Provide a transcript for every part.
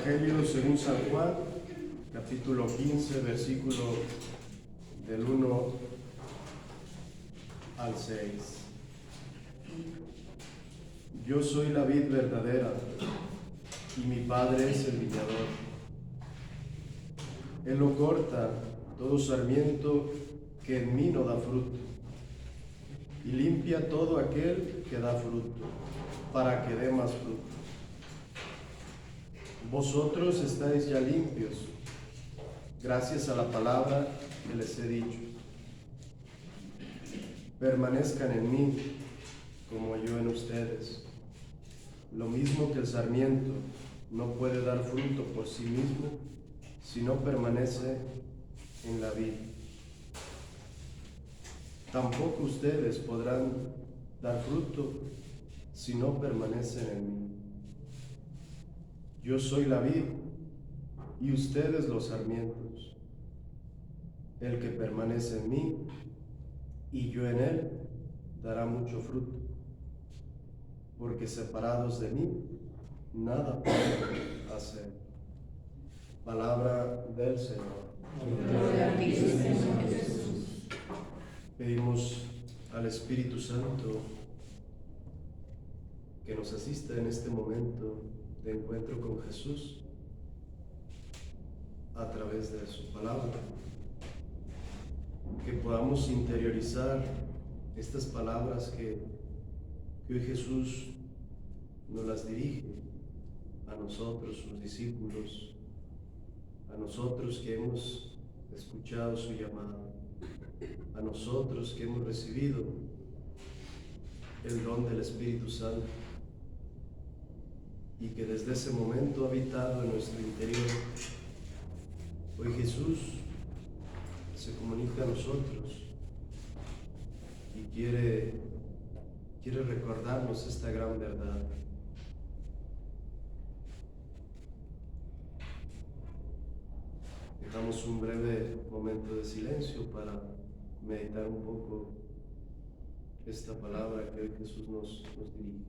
Evangelio según San Juan, capítulo 15, versículo del 1 al 6. Yo soy la vid verdadera y mi Padre es el viñador. Él lo corta todo sarmiento que en mí no da fruto, y limpia todo aquel que da fruto, para que dé más fruto. Vosotros estáis ya limpios, gracias a la palabra que les he dicho. Permanezcan en mí, como yo en ustedes. Lo mismo que el sarmiento no puede dar fruto por sí mismo si no permanece en la vid. Tampoco ustedes podrán dar fruto si no permanecen en mí. Yo soy la vid y ustedes los sarmientos. El que permanece en mí y yo en él dará mucho fruto, porque separados de mí nada pueden hacer. Palabra del Señor. Gloria a ti, Señor Jesús. Pedimos al Espíritu Santo que nos asista en este momento de encuentro con Jesús a través de su palabra, que podamos interiorizar estas palabras que hoy Jesús nos las dirige a nosotros, sus discípulos, a nosotros que hemos escuchado su llamado, a nosotros que hemos recibido el don del Espíritu Santo y que desde ese momento ha habitado en nuestro interior. Hoy Jesús se comunica a nosotros y quiere recordarnos esta gran verdad. Dejamos un breve momento de silencio para meditar un poco esta palabra que hoy Jesús nos dirige.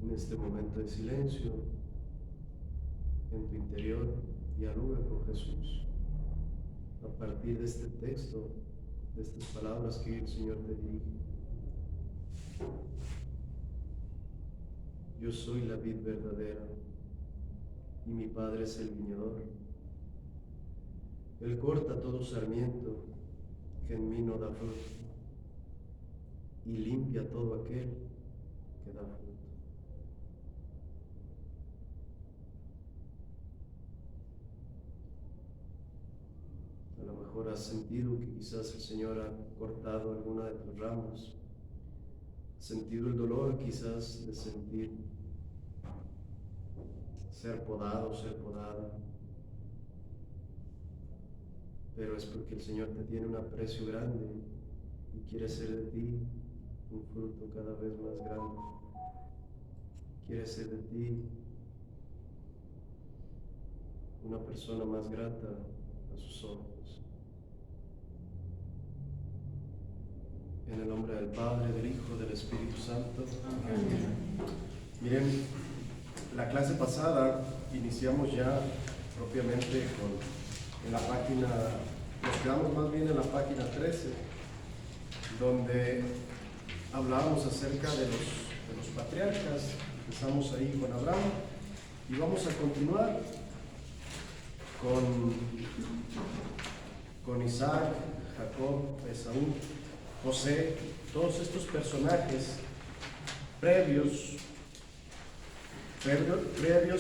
En este momento de silencio, en tu interior, dialoga con Jesús a partir de este texto, de estas palabras que hoy el Señor te dirige. Yo soy la vid verdadera y mi Padre es el viñador. Él corta todo sarmiento que en mí no da fruto y limpia todo aquel que da fruto. A lo mejor has sentido que quizás el Señor ha cortado alguna de tus ramas. Has sentido el dolor quizás de sentir ser podado, ser podada. Pero es porque el Señor te tiene un aprecio grande y quiere hacer de ti un fruto cada vez más grande. Quiere hacer de ti una persona más grata a sus ojos. En el nombre del Padre, del Hijo, del Espíritu Santo. Amén. Miren, la clase pasada iniciamos ya propiamente en la página, nos quedamos más bien en la página 13, donde hablábamos acerca de los patriarcas. Empezamos ahí con Abraham y vamos a continuar con Isaac, Jacob, Esaú, José, todos estos personajes previos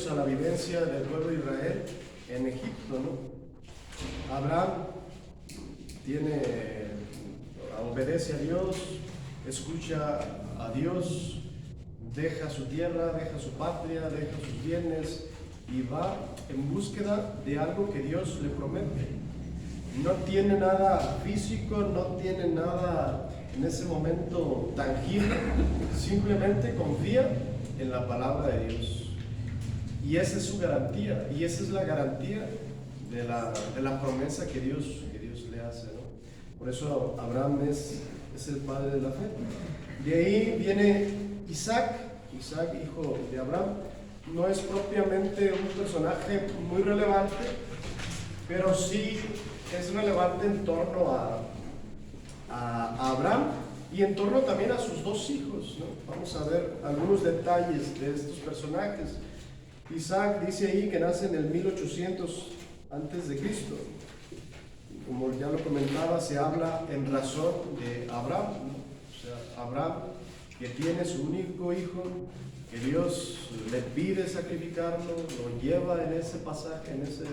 a la vivencia del pueblo de Israel en Egipto, ¿no? Abraham obedece a Dios, escucha a Dios, deja su tierra, deja su patria, deja sus bienes y va en búsqueda de algo que Dios le promete. No tiene nada físico, no tiene nada en ese momento tangible, simplemente confía en la palabra de Dios. Y esa es su garantía, y esa es la garantía de la promesa que Dios le hace, ¿no? Por eso Abraham es el padre de la fe. De ahí viene Isaac, hijo de Abraham. No es propiamente un personaje muy relevante, pero sí es relevante en torno a Abraham y en torno también a sus dos hijos, ¿no? Vamos a ver algunos detalles de estos personajes. Isaac dice ahí que nace en el 1800 antes de Cristo. Como ya lo comentaba, se habla en razón de Abraham, ¿no? O sea, Abraham, que tiene su único hijo, que Dios le pide sacrificarlo, lo lleva en ese pasaje, en ese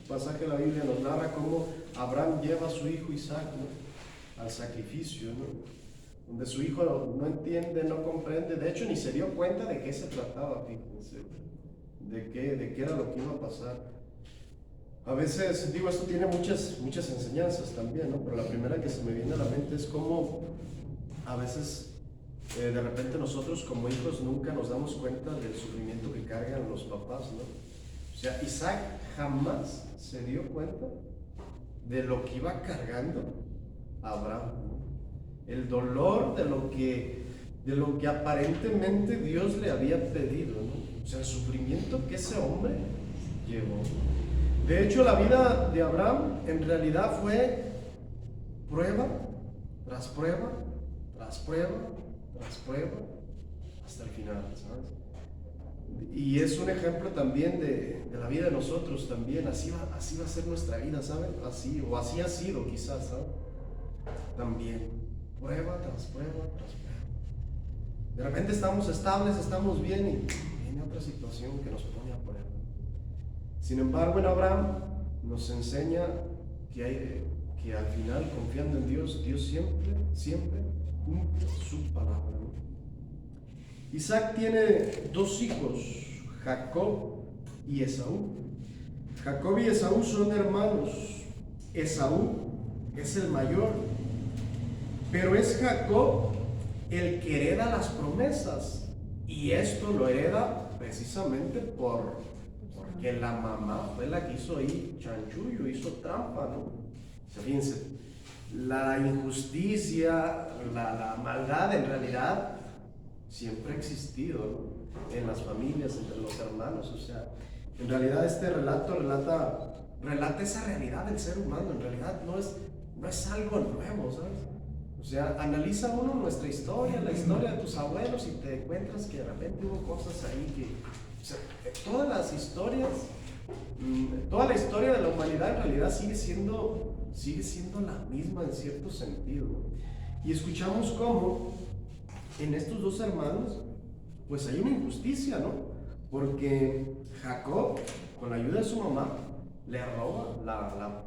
pasaje de la Biblia nos narra cómo Abraham lleva a su hijo Isaac, ¿no?, al sacrificio, ¿no?, donde su hijo no entiende, no comprende, de hecho ni se dio cuenta de qué se trataba, fíjense, de qué era lo que iba a pasar. A veces, digo, esto tiene muchas enseñanzas también, ¿no?, pero la primera que se me viene a la mente es cómo a veces de repente nosotros como hijos nunca nos damos cuenta del sufrimiento que cargan los papás, ¿no? O sea, Isaac jamás se dio cuenta de lo que iba cargando Abraham, ¿no? El dolor de lo que aparentemente Dios le había pedido, ¿no? O sea, el sufrimiento que ese hombre llevó. De hecho, la vida de Abraham en realidad fue prueba tras prueba, tras prueba, tras prueba, hasta el final, ¿sabes? Y es un ejemplo también de la vida de nosotros también. Así va a ser nuestra vida, ¿saben? Así ha sido quizás, ¿saben? También, prueba tras prueba, tras prueba. De repente estamos estables, estamos bien y viene otra situación que nos pone a prueba. Sin embargo, en Abraham nos enseña que al final, confiando en Dios, Dios siempre cumple su palabra, ¿no? Isaac tiene dos hijos, Jacob y Esaú. Jacob y Esaú son hermanos. Esaú es el mayor, pero es Jacob el que hereda las promesas, y esto lo hereda precisamente porque la mamá fue la que hizo ahí chanchullo, hizo trampa, ¿no? O sea, fíjense, la injusticia, la maldad en realidad siempre ha existido, ¿no?, en las familias, entre los hermanos. O sea, en realidad este relato relata esa realidad del ser humano. En realidad no es algo nuevo, ¿sabes? O sea, analiza uno nuestra historia, la historia de tus abuelos, y te encuentras que de repente hubo cosas ahí que, o sea, toda la historia de la humanidad en realidad sigue siendo la misma en cierto sentido. Y escuchamos cómo en estos dos hermanos pues hay una injusticia, ¿no? Porque Jacob, con la ayuda de su mamá, le roba la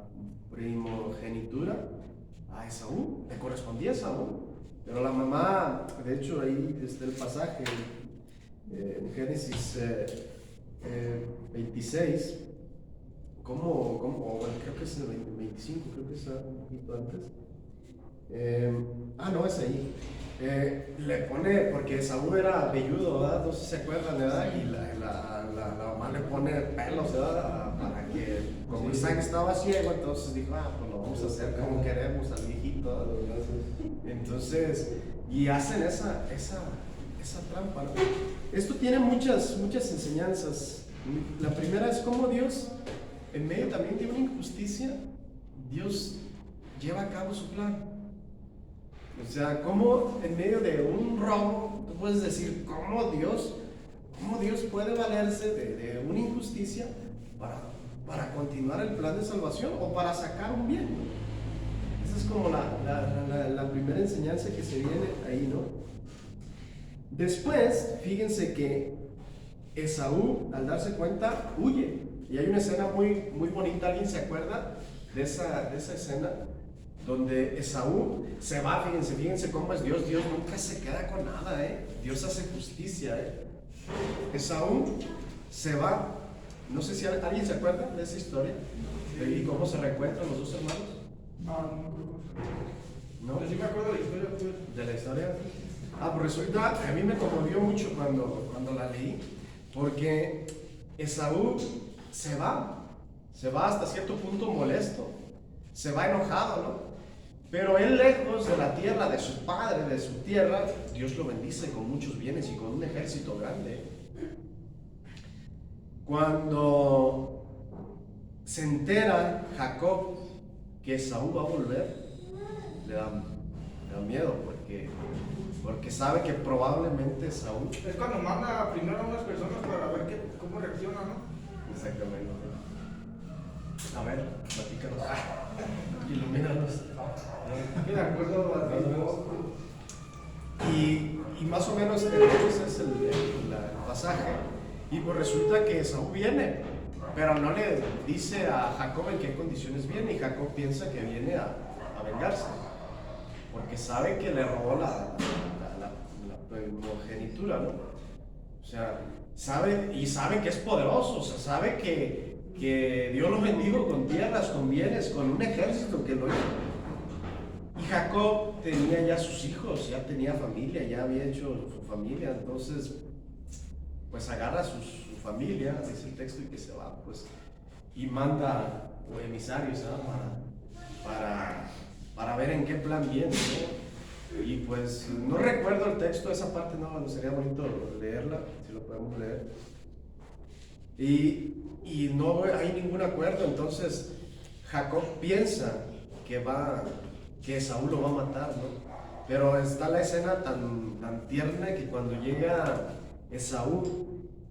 primogenitura a Esaú, le correspondía a Esaú, pero la mamá, de hecho ahí está el pasaje en Génesis 26, creo que es el 25, creo que está un poquito antes. No, es ahí. Le pone, porque Esaú era velludo, ¿verdad? No sé si se acuerdan, ¿verdad? Y la mamá le pone pelos, ¿verdad? Para que, como Isaac estaba ciego, entonces dijo, pues lo vamos a hacer como queremos al viejito. Entonces, y hacen esa trampa, ¿no? Esto tiene muchas enseñanzas. La primera es cómo Dios, en medio también de una injusticia, Dios lleva a cabo su plan. O sea, cómo en medio de un robo, tú puedes decir, cómo Dios puede valerse de una injusticia para continuar el plan de salvación o para sacar un bien. Esa es como la primera enseñanza que se viene ahí, ¿no? Después, fíjense que Esaú, al darse cuenta, huye. Y hay una escena muy, muy bonita. ¿Alguien se acuerda de esa escena? Donde Esaú se va, fíjense cómo es Dios. Dios nunca se queda con nada, Dios hace justicia, Esaú se va No sé si alguien se acuerda de esa historia, y cómo se reencuentran los dos hermanos. ¿No? Pero sí me acuerdo de la historia, pues. ¿De la historia? Pues resulta, a mí me conmovió mucho cuando la leí, porque Esaú se va hasta cierto punto molesto, se va enojado, ¿no? Pero él, lejos de la tierra de su padre, de su tierra, Dios lo bendice con muchos bienes y con un ejército grande. Cuando se entera Jacob que Esaú va a volver, le da miedo, porque sabe que probablemente Esaú... Es cuando manda primero a unas personas para ver cómo reaccionan, ¿no? Exactamente. A ver, platícanos. Ilumínanos. Sí, de acuerdo a Y más o menos entonces es el pasaje. Y pues resulta que Esaú viene, pero no le dice a Jacob en qué condiciones viene. Y Jacob piensa que viene a vengarse, porque sabe que le robó la primogenitura, ¿no? O sea, sabe que es poderoso, o sea, sabe que Dios lo bendijo con tierras, con bienes, con un ejército que lo hizo. Y Jacob tenía ya sus hijos, ya tenía familia, ya había hecho su familia, entonces pues agarra su familia, dice el texto, y que se va, pues, y manda emisarios, ¿no? para ver en qué plan viene, ¿no? Y pues no recuerdo el texto, esa parte no, sería bonito leerla, si lo podemos leer. Y no hay ningún acuerdo, entonces Jacob piensa que Esaú lo va a matar, ¿no? Pero está la escena tan tierna que cuando llega Esaú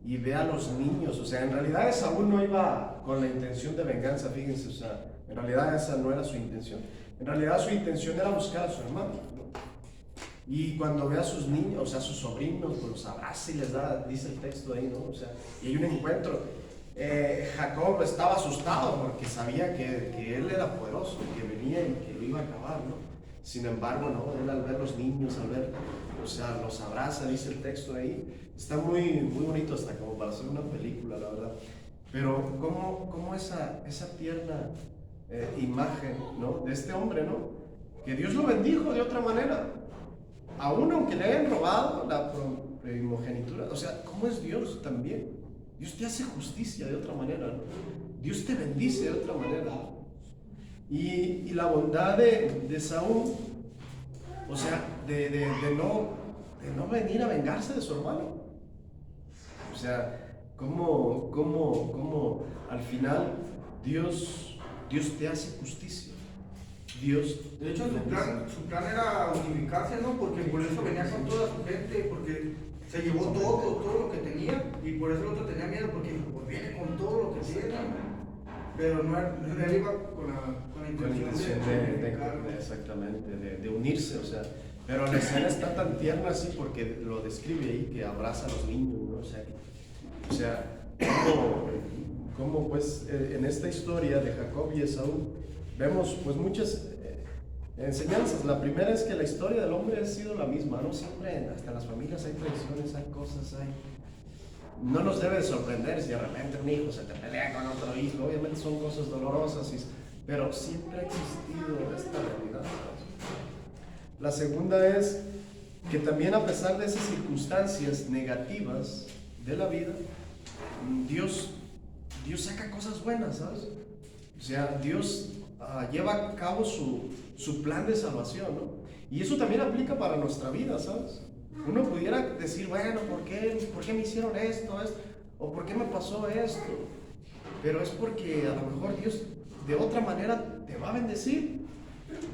y ve a los niños, o sea, en realidad Esaú no iba con la intención de venganza, fíjense, o sea, en realidad esa no era su intención. En realidad su intención era buscar a su hermano, ¿no? Y cuando ve a sus niños, o sea, a sus sobrinos, pues los abraza y les da, dice el texto ahí, ¿no? O sea, y hay un encuentro. Jacob estaba asustado porque sabía que él era poderoso, que venía y que lo iba a acabar, ¿no? Sin embargo, ¿no? Él al ver los niños, o sea, los abraza, dice el texto ahí. Está muy, muy bonito, hasta como para hacer una película, la verdad. Pero cómo esa tierna imagen, ¿no? De este hombre, ¿no? Que Dios lo bendijo de otra manera. Aún aunque le hayan robado la primogenitura, o sea, ¿cómo es Dios también? Dios te hace justicia de otra manera, ¿no? Dios te bendice de otra manera, ¿no? Y la bondad de Saúl, o sea, de no venir a vengarse de su hermano. O sea, cómo al final Dios te hace justicia. Dios. De hecho, su plan era unificarse, ¿no? Porque por eso venía con toda su gente, porque se llevó todo lo que tenía, y por eso el otro tenía miedo, porque pues viene con todo lo que tiene, pero no él iba con la intención de exactamente, de unirse, o sea, pero la escena está tan tierna así porque lo describe ahí, que abraza a los niños, ¿no? O sea, como pues en esta historia de Jacob y Esaú vemos pues muchas enseñanzas. La primera es que la historia del hombre ha sido la misma, ¿no? Siempre, hasta en las familias hay traiciones, hay cosas, no nos debe de sorprender si de repente un hijo se te pelea con otro hijo, obviamente son cosas dolorosas, pero siempre ha existido esta realidad, ¿no? La segunda es que también, a pesar de esas circunstancias negativas de la vida, Dios saca cosas buenas, ¿sabes? O sea, Dios lleva a cabo su plan de salvación, ¿no? Y eso también aplica para nuestra vida, ¿sabes? Uno pudiera decir, bueno, ¿por qué me hicieron esto? ¿O por qué me pasó esto? Pero es porque a lo mejor Dios de otra manera te va a bendecir.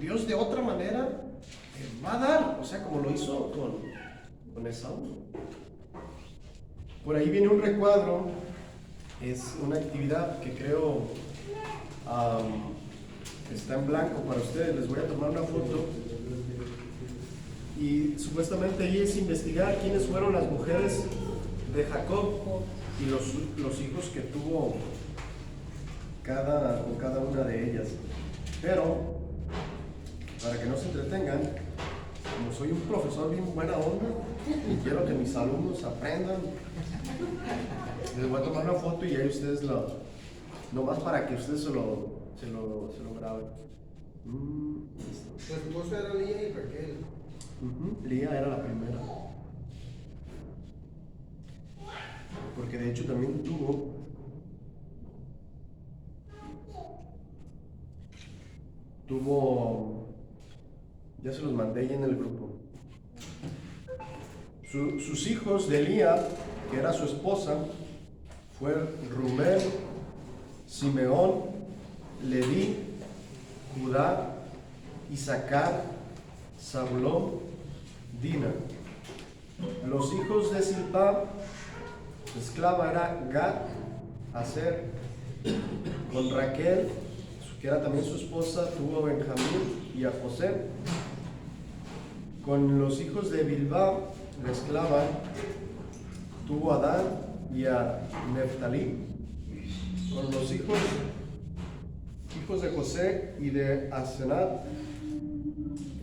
Dios de otra manera te va a dar, o sea, como lo hizo con Esaú. Por ahí viene un recuadro, es una actividad que creo está en blanco para ustedes, les voy a tomar una foto. Y supuestamente ahí es investigar quiénes fueron las mujeres de Jacob y los hijos que tuvo cada una de ellas. Pero, para que no se entretengan, como soy un profesor bien buena onda y quiero que mis alumnos aprendan, Les voy a tomar una foto y ahí ustedes nomás para que ustedes se lo graben. Listo. Su esposa era Lía y Raquel. Lía era la primera. Porque de hecho también ya se los mandé ahí en el grupo. Sus hijos de Lía, que era su esposa, fueron Rubén, Simeón, Leví, Judá, Isaacar, Zabulón, Dina. Los hijos de Zilpá, esclava, era Gad, Aser. Con Raquel, que era también su esposa, tuvo a Benjamín y a José. Con los hijos de Bilbao, la esclava, tuvo a Dan y a Neftalí. Con los hijos de José y de Asenat,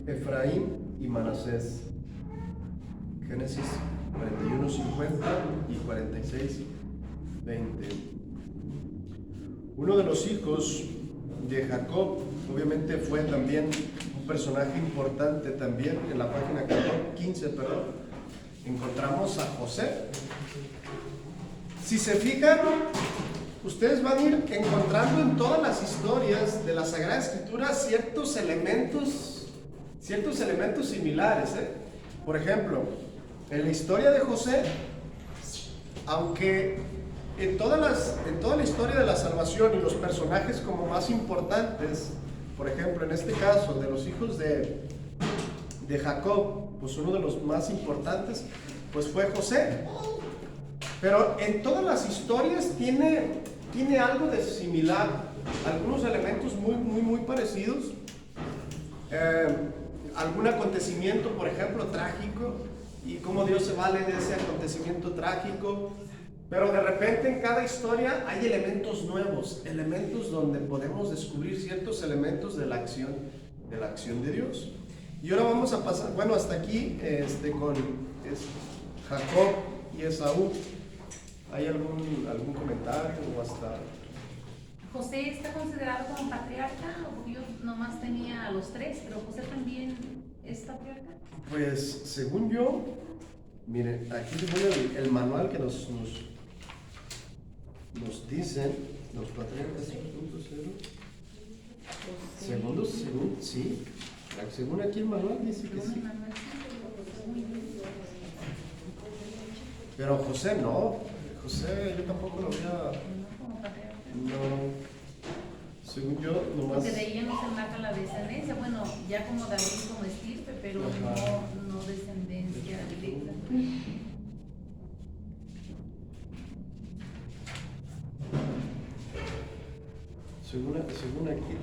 Efraín y Manasés. Génesis 41:50 y 46:20. Uno de los hijos de Jacob, obviamente fue también un personaje importante también. En la página 15, encontramos a José. Si se fijan, ustedes van a ir encontrando en todas las historias de la Sagrada Escritura ciertos elementos similares. Por ejemplo, en la historia de José, aunque en toda la historia de la salvación y los personajes como más importantes, por ejemplo, en este caso de los hijos de Jacob, pues uno de los más importantes pues fue José. Pero en todas las historias tiene algo de similar, algunos elementos muy parecidos. Algún acontecimiento, por ejemplo, trágico, y cómo Dios se vale de ese acontecimiento trágico. Pero de repente en cada historia hay elementos nuevos, elementos donde podemos descubrir ciertos elementos de la acción de Dios. Y ahora vamos a pasar, bueno, hasta aquí con Jacob y Esaú. ¿Hay algún comentario o hasta...? ¿José está considerado como patriarca? O Dios nomás tenía a los tres, pero José también es patriarca. Pues según yo, miren, aquí les voy el manual que nos dicen los patriarcas 2.0. Según aquí el manual dice que sí. Pero José no. José yo tampoco lo veía. No. Según yo, nomás. Porque de ella no se marca la descendencia. Bueno, ya como David como estirpe, pero no descendencia directa. Según aquí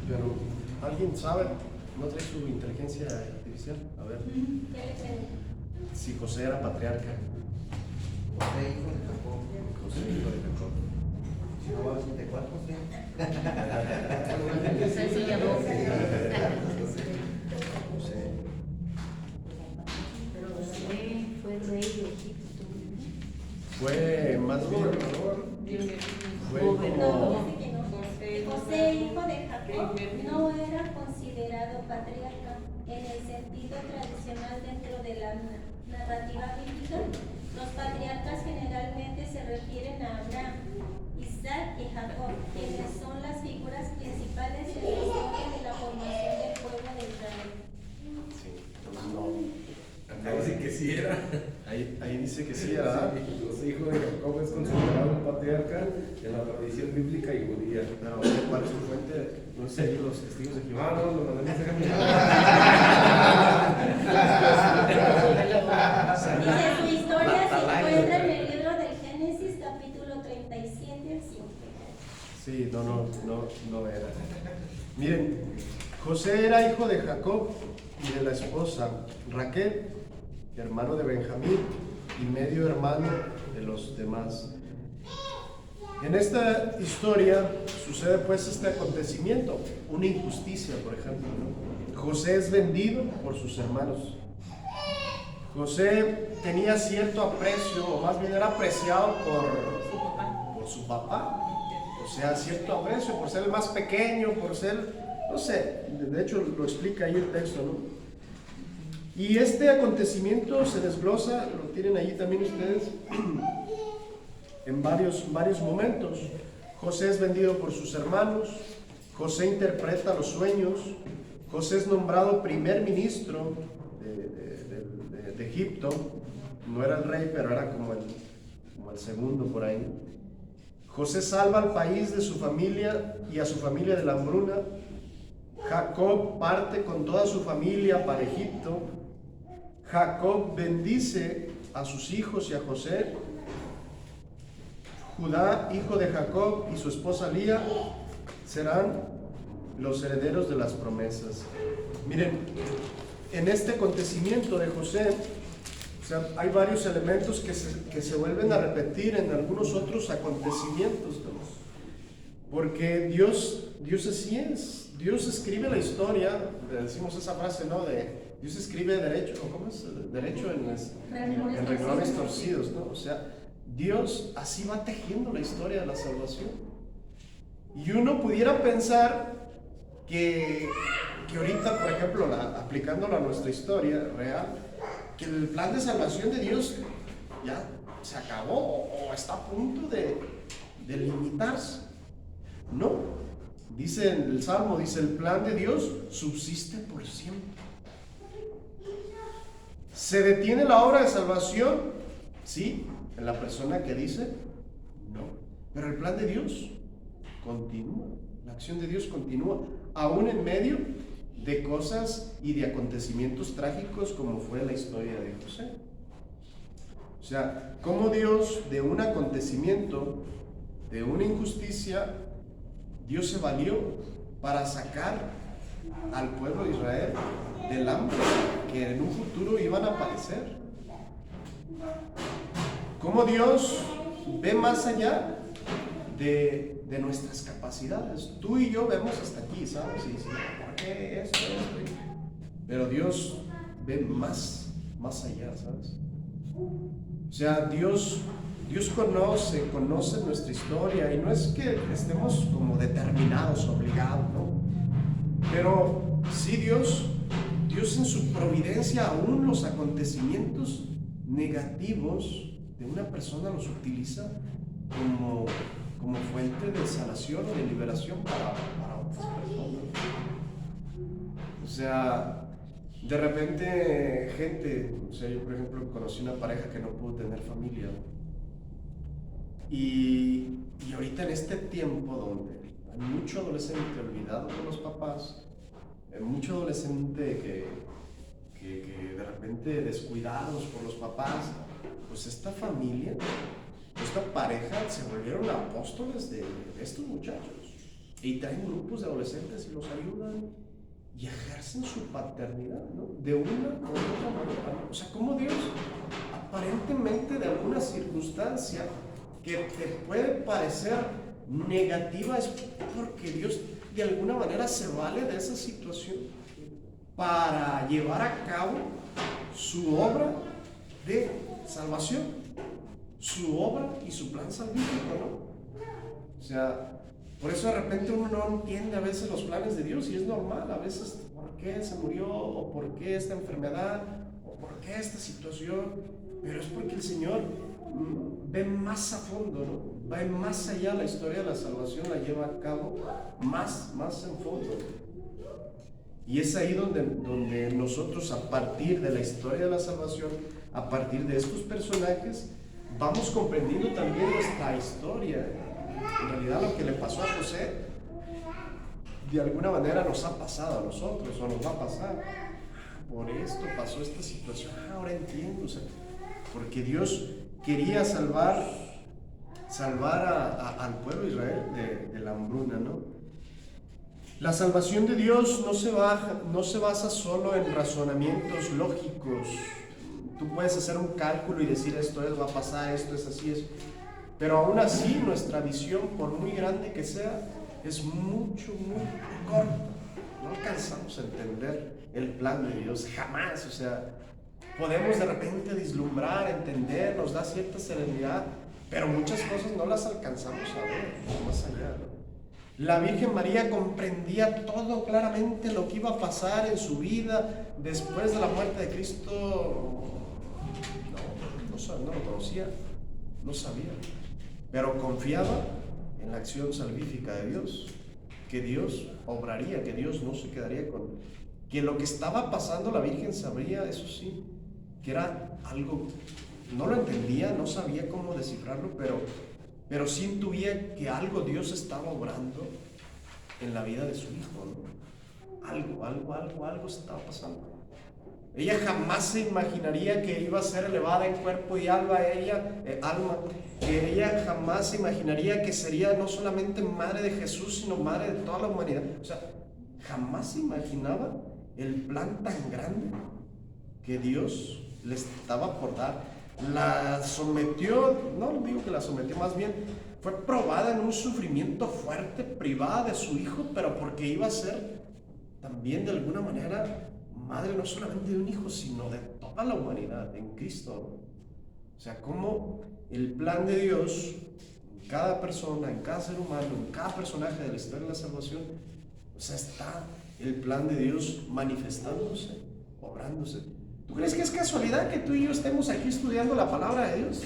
pero ¿alguien sabe? ¿No trae su inteligencia artificial? A ver. Si José era patriarca. José, hijo de Jacob. José, hijo de Jacob. Si no va a 24, José sí ya no. José. Pero José fue rey de Egipto. Fue más bien. Fue como. José, hijo de Jacob, no era considerado patriarca en el sentido tradicional dentro de la narrativa bíblica. Los patriarcas generalmente se refieren a Abraham, Isaac y Jacob, quienes son las figuras principales en la historia de la formación del pueblo de Israel. Sí, entonces no. Ahí dice que sí era. Ahí dice que sí era. Los hijos de Jacob es considerado un patriarca en la tradición bíblica y judía. Pero ¿cuál es tu fuente? No sé, los testigos de Jehová. Ah, no, lo mandé a Dice su historia se encuentra en el libro del Génesis, capítulo 37, 5. Sí, no era. Miren, José era hijo de Jacob y de la esposa Raquel, hermano de Benjamín y medio hermano de los demás. En esta historia sucede pues este acontecimiento, una injusticia, por ejemplo, ¿no? José es vendido por sus hermanos. José tenía cierto aprecio, o más bien era apreciado Su papá. por su papá. O sea, cierto aprecio por ser el más pequeño, por ser, no sé, de hecho lo explica ahí el texto, ¿no? Y este acontecimiento se desglosa, lo tienen allí también ustedes, en varios momentos. José es vendido por sus hermanos, José interpreta los sueños, José es nombrado primer ministro de Egipto, no era el rey, pero era como el segundo por ahí. José salva al país de su familia y a su familia de la hambruna. Jacob parte con toda su familia para Egipto. Jacob bendice a sus hijos y a José. Judá, hijo de Jacob, y su esposa Lía serán los herederos de las promesas. Miren, en este acontecimiento de José, o sea, hay varios elementos que se vuelven a repetir en algunos otros acontecimientos, ¿no? Porque Dios así es. Dios escribe la historia, decimos esa frase, ¿no? De Dios escribe derecho, ¿cómo es? Derecho en renglones torcidos, ¿no? O sea, Dios así va tejiendo la historia de la salvación. Y uno pudiera pensar que ahorita, por ejemplo, aplicándolo a nuestra historia real, que el plan de salvación de Dios ya se acabó o está a punto de limitarse. No, dice en el Salmo, dice, el plan de Dios subsiste por siempre. ¿Se detiene la obra de salvación? Sí, en la persona que dice no, pero el plan de Dios continúa, la acción de Dios continúa, aún en medio de cosas y de acontecimientos trágicos como fue la historia de José. O sea, cómo Dios de un acontecimiento, de una injusticia, Dios se valió para sacar al pueblo de Israel del hambre que en un futuro iban a padecer. Cómo Dios ve más allá de nuestras capacidades. Tú y yo vemos hasta aquí, ¿sabes? Y decimos, ¿por qué esto? Pero Dios ve más allá, ¿sabes? O sea, Dios conoce nuestra historia, y no es que estemos como determinados, obligados, ¿no? Pero sí Dios en su providencia, aún los acontecimientos negativos de una persona los utiliza como fuente de sanación o de liberación para otras personas. O sea, de repente gente, o sea, yo por ejemplo conocí una pareja que no pudo tener familia, y ahorita en este tiempo donde hay mucho adolescente olvidado por los papás, hay mucho adolescente que de repente descuidados por los papás, pues esta familia, esta pareja se volvieron apóstoles de estos muchachos, y traen grupos de adolescentes y los ayudan y ejercen su paternidad, ¿no? De una u otra manera, ¿no? O sea, como Dios, aparentemente de alguna circunstancia que te puede parecer negativa, es porque Dios de alguna manera se vale de esa situación para llevar a cabo su obra de salvación, su obra y su plan salvífico, ¿no? O sea, por eso de repente uno no entiende a veces los planes de Dios, y es normal a veces por qué se murió, o por qué esta enfermedad, o por qué esta situación, pero es porque el Señor ve más a fondo, ¿no? Va más allá, la historia de la salvación la lleva a cabo más en fondo. Y es ahí donde nosotros, a partir de la historia de la salvación, a partir de estos personajes, vamos comprendiendo también nuestra historia. En realidad lo que le pasó a José, de alguna manera nos ha pasado a nosotros, o nos va a pasar. Por esto pasó esta situación, ahora entiendo, o sea, porque Dios quería salvar al pueblo de Israel de la hambruna, ¿no? La salvación de Dios no se basa solo en razonamientos lógicos. Tú puedes hacer un cálculo y decir esto va a pasar, esto es así, pero aún así nuestra visión, por muy grande que sea, es muy corta. No alcanzamos a entender el plan de Dios, jamás. O sea, podemos de repente vislumbrar, entender, nos da cierta serenidad, pero muchas cosas no las alcanzamos a ver más allá, ¿no? La Virgen María comprendía todo claramente lo que iba a pasar en su vida después de la muerte de Cristo. No lo conocía, no sabía, pero confiaba en la acción salvífica de Dios, que Dios obraría, que Dios no se quedaría con, que lo que estaba pasando la Virgen sabría, eso sí, que era algo, no lo entendía, no sabía cómo descifrarlo, pero sí intuía que algo Dios estaba obrando en la vida de su hijo, ¿no? Algo estaba pasando. Ella jamás se imaginaría que iba a ser elevada en cuerpo y alma, que ella jamás se imaginaría que sería no solamente madre de Jesús, sino madre de toda la humanidad. O sea, jamás se imaginaba el plan tan grande que Dios le estaba por dar. La sometió, no digo que la sometió, más bien fue probada en un sufrimiento fuerte, privada de su hijo, pero porque iba a ser también de alguna manera madre no solamente de un hijo, sino de toda la humanidad en Cristo, ¿no? O sea, cómo el plan de Dios en cada persona, en cada ser humano, en cada personaje de la historia de la salvación, o sea, está el plan de Dios manifestándose, obrándose. ¿Tú crees que es casualidad que tú y yo estemos aquí estudiando la palabra de Dios?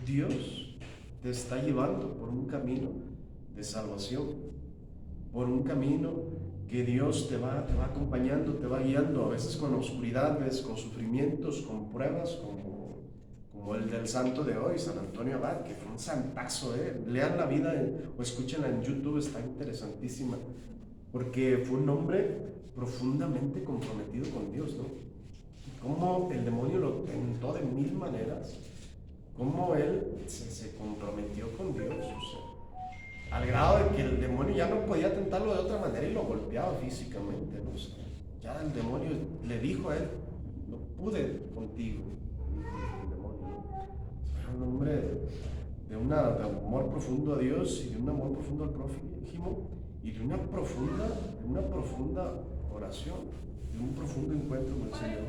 Dios te está llevando por un camino de salvación, por un camino que Dios te va acompañando, te va guiando, a veces con oscuridades, con sufrimientos, con pruebas, como el del santo de hoy, San Antonio Abad, que fue un santazo, lean la vida o escúchenla en YouTube, está interesantísima, porque fue un hombre profundamente comprometido con Dios, ¿no? Cómo el demonio lo tentó de mil maneras, cómo él se comprometió con Dios, o sea, al grado de que el demonio ya no podía tentarlo de otra manera y lo golpeaba físicamente, ¿no? O sea, ya el demonio le dijo a él: no pude contigo, el demonio, ¿no? Era un hombre de un amor profundo a Dios y de un amor profundo al prójimo y de una profunda oración, de un profundo encuentro con el Señor.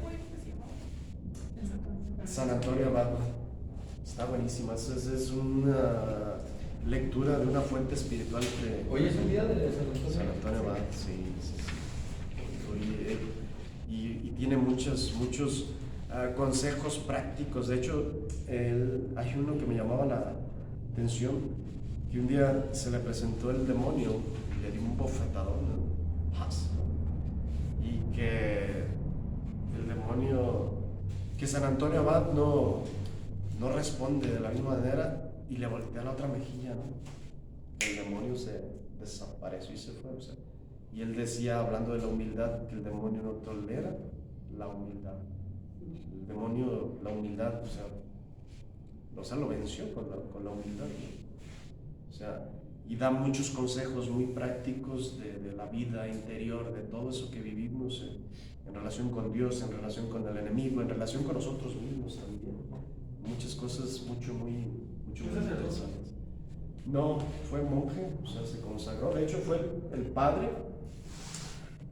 San Antonio Abad, está buenísima, es una lectura de una fuente espiritual que... Hoy es el día de San Antonio Abad, sí. Y tiene muchos consejos prácticos. De hecho, hay uno que me llamaba la atención, que un día se le presentó el demonio y le dio un bofetadón, ¿no? Y que el demonio, que San Antonio Abad no responde de la misma manera y le voltea la otra mejilla, ¿no? El demonio se desapareció y se fue, o sea, y él decía, hablando de la humildad, que el demonio no tolera la humildad. El demonio, la humildad, o sea, lo venció con la humildad, ¿no? O sea, y da muchos consejos muy prácticos de la vida interior, de todo eso que vivimos en relación con Dios, en relación con el enemigo, en relación con nosotros mismos también. Muchas cosas muy interesantes. No, fue monje, o sea, se consagró. De hecho, fue el padre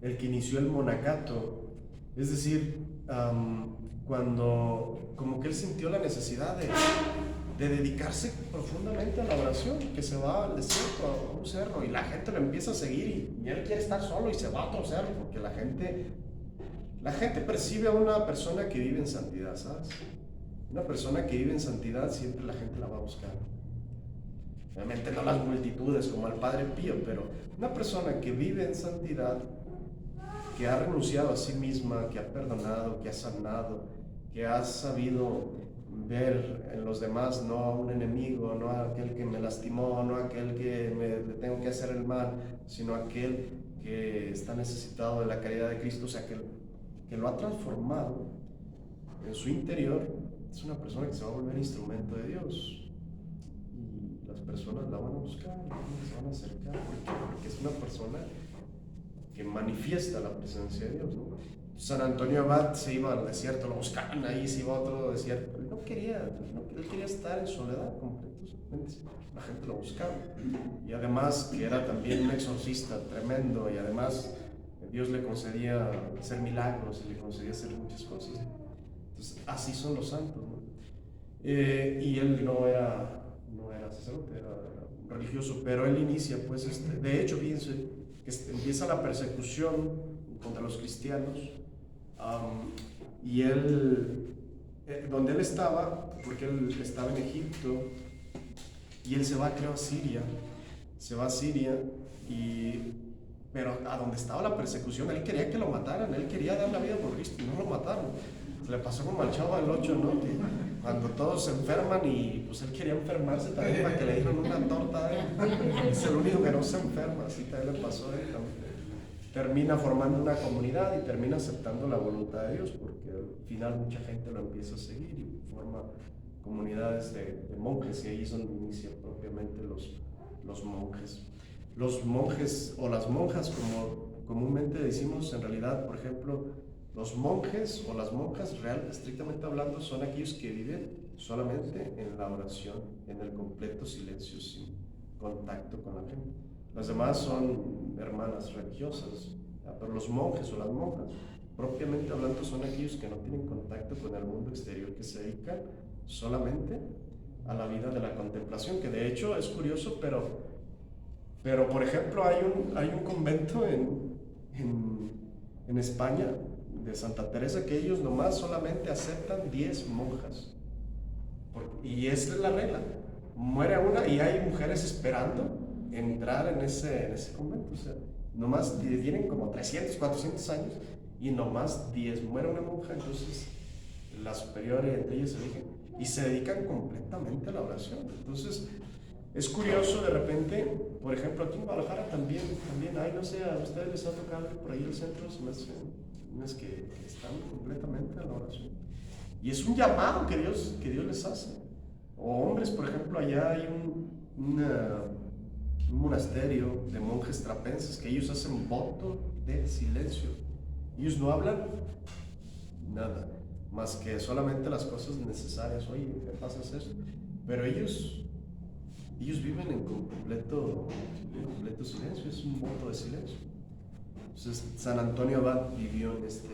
el que inició el monacato. Es decir, cuando como que él sintió la necesidad de dedicarse profundamente a la oración, que se va al desierto, a un cerro, y la gente lo empieza a seguir y él quiere estar solo y se va a otro cerro, porque la gente percibe a una persona que vive en santidad, ¿sabes? Una persona que vive en santidad siempre la gente la va a buscar. Obviamente no las multitudes como el Padre Pío, pero una persona que vive en santidad, que ha renunciado a sí misma, que ha perdonado, que ha sanado, que ha sabido ver en los demás no a un enemigo, no a aquel que me lastimó, no a aquel que le tengo que hacer el mal, sino a aquel que está necesitado de la caridad de Cristo, o sea, que lo ha transformado en su interior. Es una persona que se va a volver instrumento de Dios y las personas la van a buscar, se van a acercar, porque es una persona que manifiesta la presencia de Dios, ¿no? San Antonio Abad se iba al desierto, lo buscaban ahí, se iba a otro desierto. Él quería estar en soledad completamente. La gente lo buscaba. Y además que era también un exorcista tremendo, y además Dios le concedía hacer milagros y le concedía hacer muchas cosas. Entonces, así son los santos, ¿no? Y él no era sacerdote, era religioso, pero él inicia, pues, de hecho, fíjense, que empieza la persecución contra los cristianos, y él, donde él estaba, porque él estaba en Egipto, y él se va, creo, a Siria, pero a donde estaba la persecución, él quería que lo mataran, él quería dar la vida por Cristo, y no lo mataron. Se le pasó como al Chavo del 8, ¿no? Que cuando todos se enferman y pues él quería enfermarse también para que le dieran una torta, es el único que no se enferma, así también le pasó a él también. Termina formando una comunidad y termina aceptando la voluntad de Dios, porque al final mucha gente lo empieza a seguir y forma comunidades de monjes, y ahí es donde inicia propiamente los monjes. Los monjes o las monjas, como comúnmente decimos, en realidad, por ejemplo, los monjes o las monjas, estrictamente hablando, son aquellos que viven solamente en la oración, en el completo silencio, sin contacto con la gente. Las demás son hermanas religiosas, pero los monjes o las monjas, propiamente hablando, son aquellos que no tienen contacto con el mundo exterior, que se dedican solamente a la vida de la contemplación, que de hecho es curioso, pero por ejemplo, hay un convento en España, de Santa Teresa, que ellos nomás solamente aceptan 10 monjas. Y esa es la regla. Muere una y hay mujeres esperando entrar en ese convento. O sea, nomás tienen como 300, 400 años y nomás 10. Muere una monja, entonces la superior y entre ellas se eligen. Y se dedican completamente a la oración. Entonces, es curioso de repente, por ejemplo, aquí en Guadalajara también hay, no sé, a ustedes les ha tocado por ahí el centro, unas que están completamente a la oración. Y es un llamado que Dios les hace. O hombres, por ejemplo, allá hay un monasterio de monjes trapenses que ellos hacen voto de silencio. Ellos no hablan nada, más que solamente las cosas necesarias. Oye, ¿qué pasa eso? Pero ellos viven en completo silencio, es un voto de silencio. Entonces, San Antonio Abad vivió en este